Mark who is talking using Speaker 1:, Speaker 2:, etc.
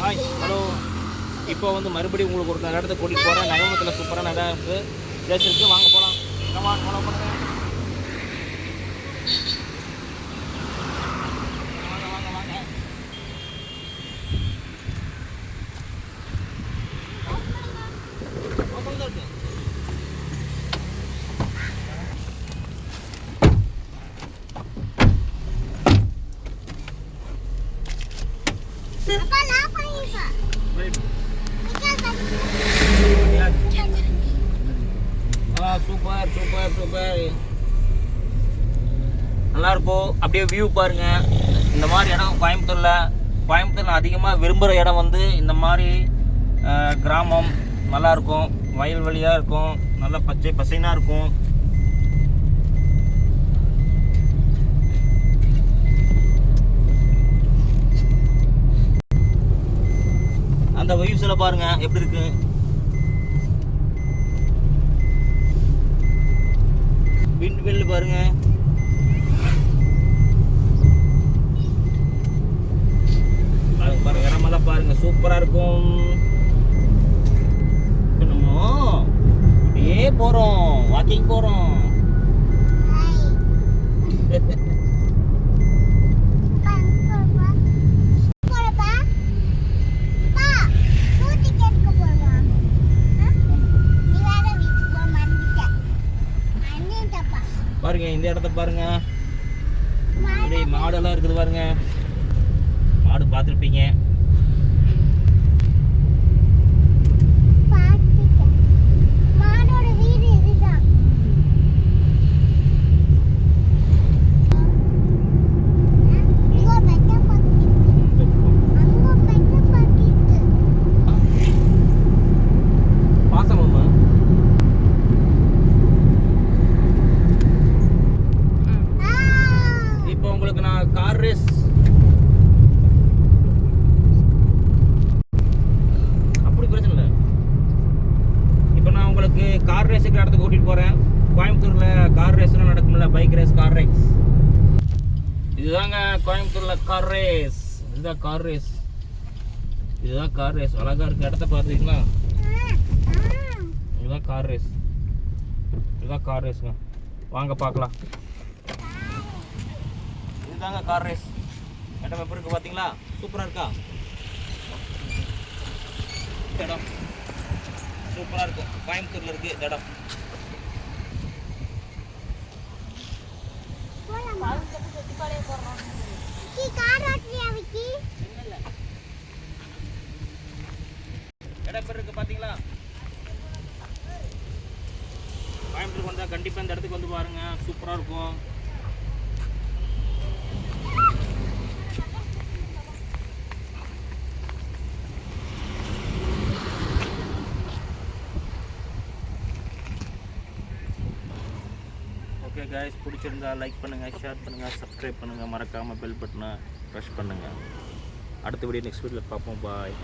Speaker 1: Hi hello. இப்போ வந்து மறுபடியும் உங்களுக்கு ஒரு இடத்த கூட்டிகிட்டு போகிறேன். நகரத்தில் சூப்பரான இடம் இருக்குது, பிளேஸ் இருக்குது. வாங்க போகலாம். கமான் ஃபாலோ பண்ணுங்கள். வாங்க வாங்க வாங்க. ஓப்பன் தான் இருக்குது. சூப்பர் சூப்பர் சூப்பர், நல்லா இருக்கும். அப்படியே வியூ பாருங்க. இந்த மாதிரி இடம் கோயம்புத்தூரில் அதிகமாக விரும்புகிற இடம் வந்து இந்த மாதிரி கிராமம். நல்லா இருக்கும், வயல்வெளியாக இருக்கும், நல்லா பச்சை பசைனாக இருக்கும். அந்த வியூஸில் பாருங்க எப்படி இருக்கு. விண்ட் வெல் பாருங்க. பாருங்க இடமெல்லாம் பாருங்க, சூப்பரா இருக்கும். நம்ம அப்படியே போறோம், வாக்கிங் போறோம். பாருங்க இந்த இடத்த பாருங்க, அப்படியே மாடெல்லாம் இருக்குது பாருங்க. மாடு பார்த்துருப்பீங்க. கார் ரேஸுக்கு இடத்துக்கு கூட்டிகிட்டு போகிறேன். கோயம்புத்தூரில் கார் ரேஸ்லாம் நடக்கும்ல, பைக் ரேஸ், கார் ரேஸ். இதுதாங்க கோயம்புத்தூரில் கார் ரேஸ். இதுதான் கார் ரேஸ், இதுதான் கார் ரேஸ். அழகாக இருக்குது, இடத்த பார்த்துக்கிங்களா? இதுதான் கார் ரேஸ், இதுதான் கார் ரேஸுங்க. வாங்க பார்க்கலாம். இதுதாங்க கார் ரேஸ். இடம் எப்படி இருக்குது பார்த்தீங்களா? சூப்பராக இருக்கா இடம்? சூப்பராக இருக்கும். கோயம்புத்தூரில் இருக்குது இந்த இடம். இடம் எப்படி இருக்கு பார்த்தீங்களா? கோயம்புத்தூருக்கு வந்தால் கண்டிப்பாக இந்த இடத்துக்கு வந்து பாருங்க, சூப்பராக இருக்கும். ஓகே கைஸ், பிடிச்சிருந்தா லைக் பண்ணுங்கள், ஷேர் பண்ணுங்கள், சப்ஸ்கிரைப் பண்ணுங்கள், மறக்காமல் பெல் பட்டனை ப்ரெஸ் பண்ணுங்கள். அடுத்த வீடியோ நெக்ஸ்ட் வீடியோவில் பார்ப்போம். பாய்.